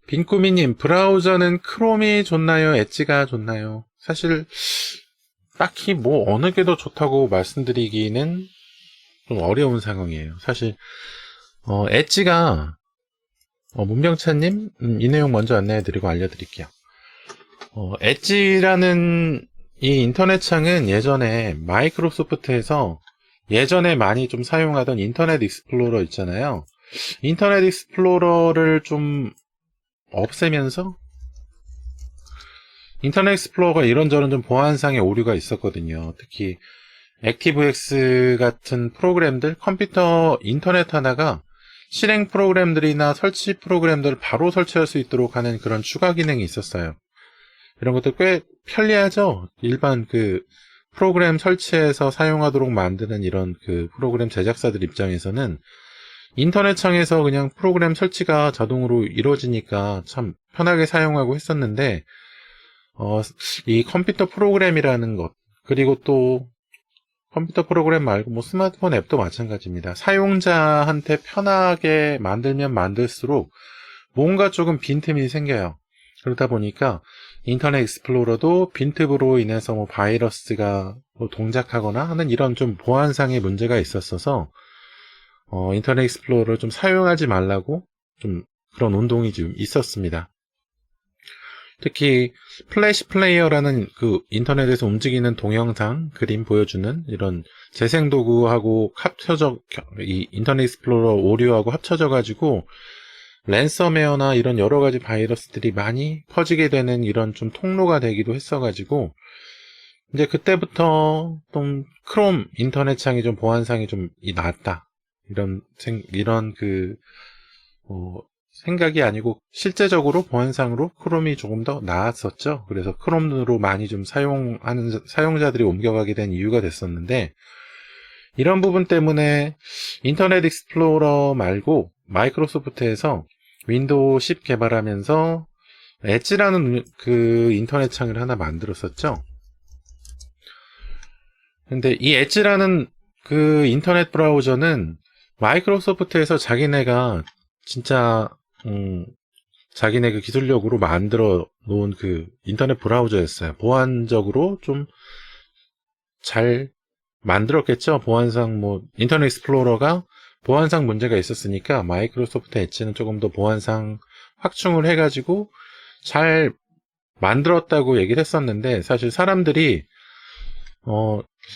빈꾸미님, 브라우저는 크롬이 좋나요? 엣지가 좋나요? 사실 딱히 뭐 어느 게 더 좋다고 말씀드리기는 좀 어려운 상황이에요. 사실 엣지가 문병찬님, 이 내용 먼저 안내해드리고 알려드릴게요. 엣지라는 이 인터넷 창은 예전에 마이크로소프트에서 예전에 많이 좀 사용하던 인터넷 익스플로러 있잖아요. 인터넷 익스플로러를 좀 없애면서 인터넷 익스플로러가 이런저런 좀 보안상의 오류가 있었거든요. 특히 액티브엑스 같은 프로그램들, 컴퓨터 인터넷 하나가 실행 프로그램들이나 설치 프로그램들을 바로 설치할 수 있도록 하는 그런 추가 기능이 있었어요. 이런 것도 꽤 편리하죠? 일반 그 프로그램 설치해서 사용하도록 만드는 이런 그 프로그램 제작사들 입장에서는 인터넷 창에서 그냥 프로그램 설치가 자동으로 이루어지니까 참 편하게 사용하고 했었는데, 이 컴퓨터 프로그램이라는 것, 그리고 또 컴퓨터 프로그램 말고 뭐 스마트폰 앱도 마찬가지입니다. 사용자한테 편하게 만들면 만들수록 뭔가 조금 빈틈이 생겨요. 그러다 보니까 인터넷 익스플로러도 빈틈으로 인해서 뭐 바이러스가 뭐 동작하거나 하는 이런 좀 보안상의 문제가 있었어서 인터넷 익스플로러를 좀 사용하지 말라고 좀 그런 운동이 좀 있었습니다. 특히 플래시 플레이어라는 그 인터넷에서 움직이는 동영상, 그림 보여주는 이런 재생 도구하고 이 인터넷 익스플로러 오류하고 합쳐져 가지고 랜섬웨어나 이런 여러 가지 바이러스들이 많이 퍼지게 되는 이런 좀 통로가 되기도 했어가지고, 이제 그때부터 좀 크롬 인터넷 창이 좀 보안상이 좀 낫다. 이런 생각이 아니고, 실제적으로 보안상으로 크롬이 조금 더 나았었죠. 그래서 크롬으로 많이 좀 사용하는 사용자들이 옮겨가게 된 이유가 됐었는데, 이런 부분 때문에 인터넷 익스플로러 말고 마이크로소프트에서 윈도우 10 개발하면서 엣지라는 그 인터넷 창을 하나 만들었었죠. 근데 이 엣지라는 그 인터넷 브라우저는 마이크로소프트에서 자기네가 진짜 자기네 그 기술력으로 만들어 놓은 그 인터넷 브라우저였어요. 보안적으로 좀 잘 만들었겠죠. 보안상 뭐 인터넷 익스플로러가 보안상 문제가 있었으니까 마이크로소프트 엣지는 조금 더 보안상 확충을 해가지고 잘 만들었다고 얘기를 했었는데, 사실 사람들이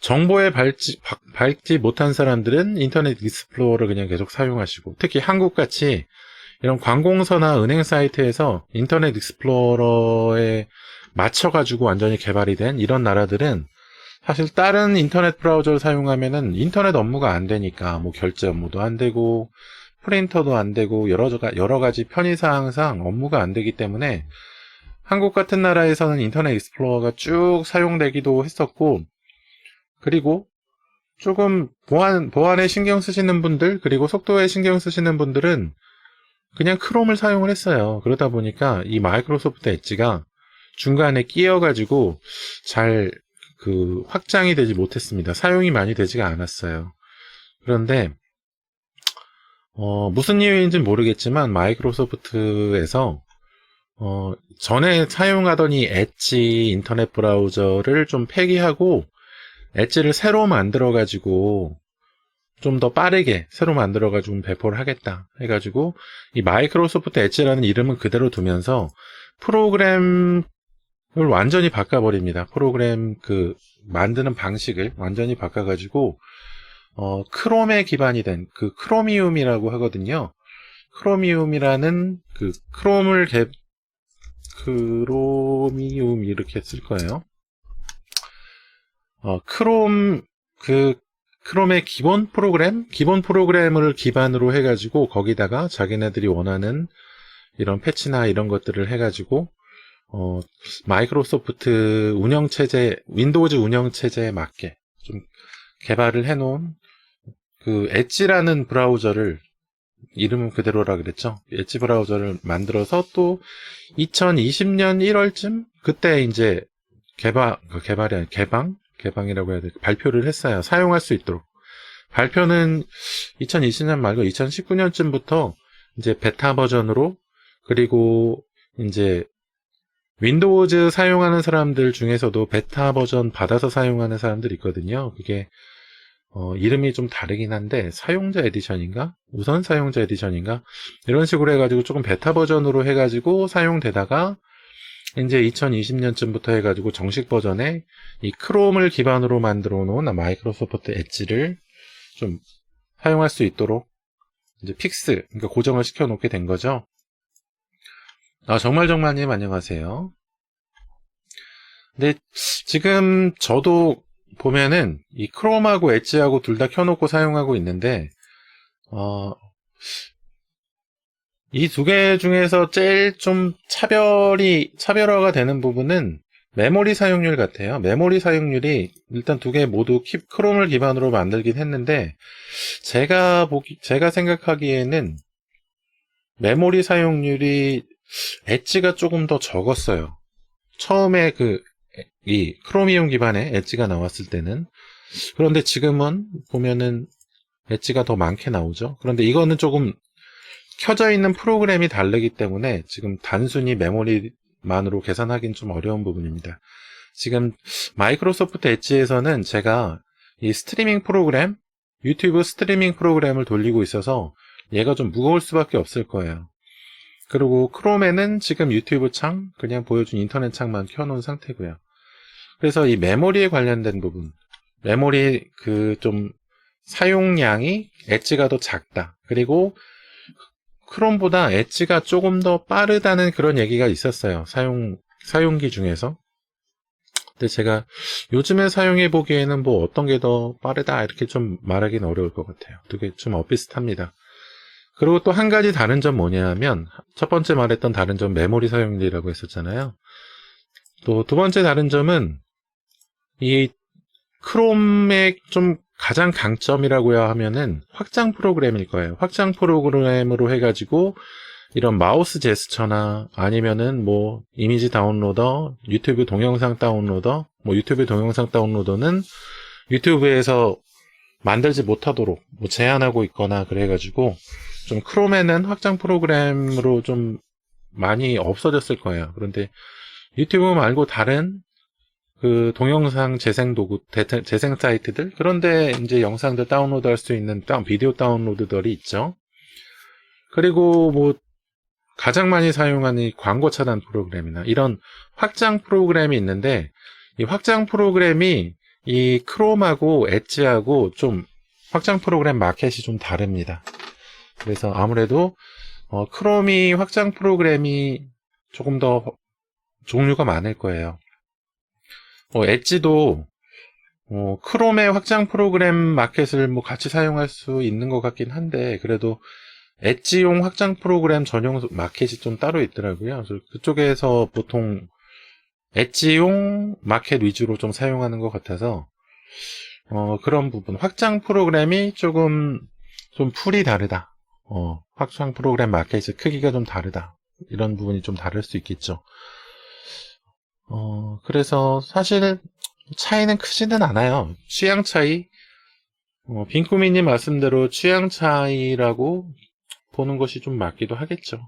정보에 밟지 못한 사람들은 인터넷 익스플로러를 그냥 계속 사용하시고, 특히 한국같이 이런 관공서나 은행 사이트에서 인터넷 익스플로러에 맞춰가지고 완전히 개발이 된 이런 나라들은 사실 다른 인터넷 브라우저를 사용하면은 인터넷 업무가 안 되니까 뭐 결제 업무도 안 되고 프린터도 안 되고 여러 가지 편의사항상 업무가 안 되기 때문에 한국 같은 나라에서는 인터넷 익스플로러가 쭉 사용되기도 했었고, 그리고 조금 보안에 신경 쓰시는 분들, 그리고 속도에 신경 쓰시는 분들은 그냥 크롬을 사용을 했어요. 그러다 보니까 이 마이크로소프트 엣지가 중간에 끼어가지고 잘 확장이 되지 못했습니다. 사용이 많이 되지가 않았어요. 그런데 무슨 이유인지는 모르겠지만 마이크로소프트에서 전에 사용하던 이 엣지 인터넷 브라우저를 좀 폐기하고 엣지를 새로 만들어가지고 좀 더 빠르게 새로 만들어가지고 배포를 하겠다 해가지고 이 마이크로소프트 엣지라는 이름은 그대로 두면서 프로그램을 완전히 바꿔버립니다. 프로그램 만드는 방식을 완전히 바꿔가지고 크롬에 기반이 된 크로미움이라고 하거든요. 크로미움이라는 크로미움 이렇게 쓸 거예요. 크롬의 기본 프로그램을 기반으로 해가지고 거기다가 자기네들이 원하는 이런 패치나 이런 것들을 해가지고 마이크로소프트 윈도우즈 운영체제에 맞게 좀 개발을 해놓은 엣지라는 브라우저를, 이름은 그대로라 그랬죠. 엣지 브라우저를 만들어서 또 2020년 1월쯤 그때 이제 개방이라고 해야 될까? 발표를 했어요. 사용할 수 있도록. 발표는 2020년 말고 2019년쯤부터 이제 베타 버전으로 그리고 이제 윈도우즈 사용하는 사람들 중에서도 베타 버전 받아서 사용하는 사람들이 있거든요. 그게 이름이 좀 다르긴 한데 사용자 에디션인가? 우선 사용자 에디션인가? 이런 식으로 해가지고 조금 베타 버전으로 해가지고 사용되다가 이제 2020년쯤부터 해가지고 정식 버전에 이 크롬을 기반으로 만들어 놓은 마이크로소프트 엣지를 좀 사용할 수 있도록 이제 픽스, 그러니까 고정을 시켜 놓게 된 거죠. 정말님 안녕하세요. 근데 지금 저도 보면은 이 크롬하고 엣지하고 둘 다 켜놓고 사용하고 있는데 이 두 개 중에서 제일 좀 차별화가 되는 부분은 메모리 사용률 같아요. 메모리 사용률이 일단 두 개 모두 크롬을 기반으로 만들긴 했는데 제가 생각하기에는 메모리 사용률이 엣지가 조금 더 적었어요. 처음에 이 크로미움 기반의 엣지가 나왔을 때는. 그런데 지금은 보면은 엣지가 더 많게 나오죠. 그런데 이거는 조금 켜져 있는 프로그램이 다르기 때문에 지금 단순히 메모리만으로 계산하기는 좀 어려운 부분입니다. 지금 마이크로소프트 엣지에서는 제가 이 스트리밍 프로그램, 유튜브 스트리밍 프로그램을 돌리고 있어서 얘가 좀 무거울 수밖에 없을 거예요. 그리고 크롬에는 지금 유튜브 창, 그냥 보여준 인터넷 창만 켜놓은 상태고요. 그래서 이 메모리에 관련된 부분, 메모리 좀 사용량이 엣지가 더 작다. 그리고 크롬보다 엣지가 조금 더 빠르다는 그런 얘기가 있었어요. 사용기 중에서. 근데 제가 요즘에 사용해 보기에는 뭐 어떤 게 더 빠르다 이렇게 좀 말하기는 어려울 것 같아요. 두 개 좀 엇비슷합니다. 그리고 또 한 가지 다른 점 뭐냐면 첫 번째 말했던 다른 점 메모리 사용률이라고 했었잖아요. 또 두 번째 다른 점은 이 크롬의 좀 가장 강점이라고 하면은 확장 프로그램일 거예요. 확장 프로그램으로 해가지고 이런 마우스 제스처나 아니면은 뭐 이미지 다운로더, 유튜브 동영상 다운로더, 유튜브 동영상 다운로더는 유튜브에서 만들지 못하도록 뭐 제한하고 있거나 그래가지고 좀 크롬에는 확장 프로그램으로 좀 많이 없어졌을 거예요. 그런데 유튜브 말고 다른 동영상 재생 도구, 재생 사이트들, 그런데 이제 영상들 다운로드 할 수 있는 비디오 다운로드들이 있죠. 그리고 뭐, 가장 많이 사용하는 이 광고 차단 프로그램이나 이런 확장 프로그램이 있는데, 이 확장 프로그램이 이 크롬하고 엣지하고 좀 확장 프로그램 마켓이 좀 다릅니다. 그래서 아무래도, 크롬이 확장 프로그램이 조금 더 종류가 많을 거예요. 엣지도 크롬의 확장 프로그램 마켓을 뭐 같이 사용할 수 있는 것 같긴 한데 그래도 엣지용 확장 프로그램 전용 마켓이 좀 따로 있더라고요. 그래서 그쪽에서 보통 엣지용 마켓 위주로 좀 사용하는 것 같아서 그런 부분 확장 프로그램이 조금 좀 풀이 다르다. 확장 프로그램 마켓의 크기가 좀 다르다. 이런 부분이 좀 다를 수 있겠죠. 그래서 사실 차이는 크지는 않아요. 취향 차이, 빈쿠미님 말씀대로 취향 차이라고 보는 것이 좀 맞기도 하겠죠.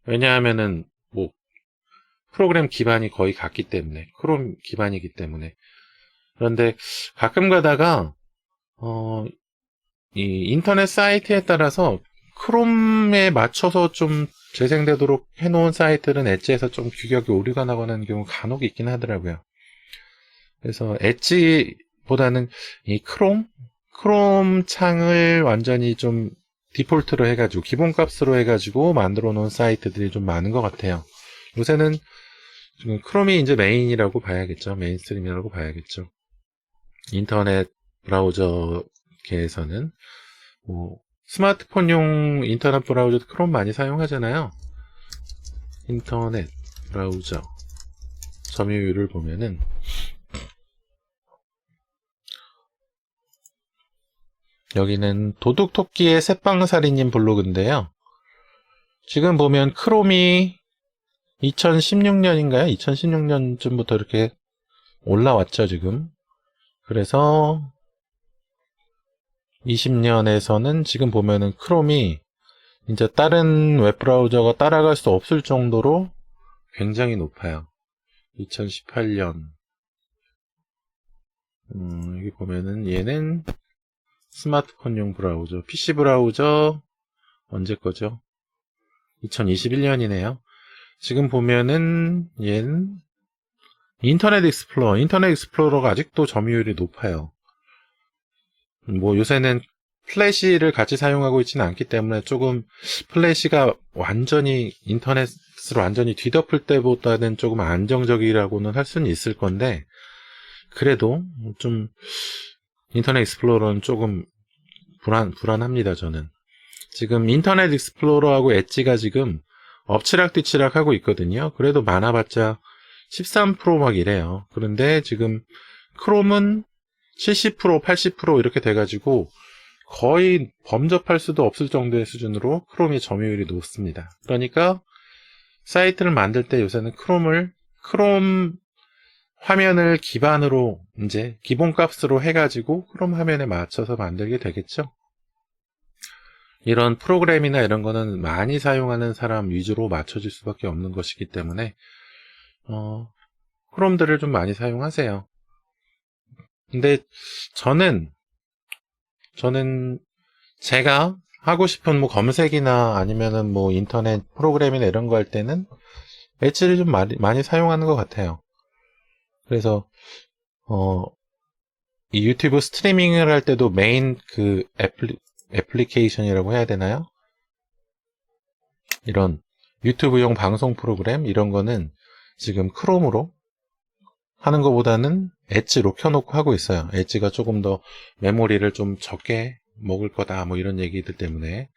왜냐하면은 뭐 프로그램 기반이 거의 같기 때문에 크롬 기반이기 때문에. 그런데 가끔 가다가 이 인터넷 사이트에 따라서 크롬에 맞춰서 좀 재생되도록 해놓은 사이트는 엣지에서 좀 규격이 오류가 나거나 하는 경우 간혹 있긴 하더라고요. 그래서 엣지보다는 이 크롬 창을 완전히 좀 디폴트로 해가지고 기본값으로 해가지고 만들어 놓은 사이트들이 좀 많은 것 같아요. 요새는 지금 크롬이 이제 메인이라고 봐야겠죠. 메인스트림이라고 봐야겠죠. 인터넷 브라우저계에서는 뭐 스마트폰용 인터넷 브라우저도 크롬 많이 사용하잖아요. 인터넷 브라우저 점유율을 보면은 여기는 도둑토끼의 새빵살이님 블로그인데요. 지금 보면 크롬이 2016년인가요? 2016년쯤부터 이렇게 올라왔죠, 지금. 그래서 20년에서는 지금 보면은 크롬이 이제 다른 웹브라우저가 따라갈 수 없을 정도로 굉장히 높아요. 2018년. 여기 보면은 얘는 스마트폰용 브라우저, PC 브라우저 언제 거죠? 2021년이네요. 지금 보면은 얘는 인터넷 익스플로러가 아직도 점유율이 높아요. 뭐 요새는 플래시를 같이 사용하고 있지는 않기 때문에 조금 플래시가 완전히 인터넷으로 완전히 뒤덮을 때보다는 조금 안정적이라고는 할 수는 있을 건데, 그래도 좀 인터넷 익스플로러는 조금 불안합니다. 저는 지금 인터넷 익스플로러하고 엣지가 지금 엎치락뒤치락 하고 있거든요. 그래도 많아봤자 13% 막 이래요. 그런데 지금 크롬은 70%, 80% 이렇게 돼가지고 거의 범접할 수도 없을 정도의 수준으로 크롬이 점유율이 높습니다. 그러니까 사이트를 만들 때 요새는 크롬 화면을 기반으로 이제 기본 값으로 해가지고 크롬 화면에 맞춰서 만들게 되겠죠. 이런 프로그램이나 이런 거는 많이 사용하는 사람 위주로 맞춰질 수밖에 없는 것이기 때문에 크롬들을 좀 많이 사용하세요. 근데 저는 제가 하고 싶은 뭐 검색이나 아니면은 뭐 인터넷 프로그램이나 이런 거 할 때는 엣지를 좀 많이 사용하는 것 같아요. 그래서 이 유튜브 스트리밍을 할 때도 메인 그 애플리케이션이라고 해야 되나요? 이런 유튜브용 방송 프로그램 이런 거는 지금 크롬으로 하는 것보다는 엣지로 켜놓고 하고 있어요. 엣지가 조금 더 메모리를 좀 적게 먹을 거다 뭐 이런 얘기들 때문에.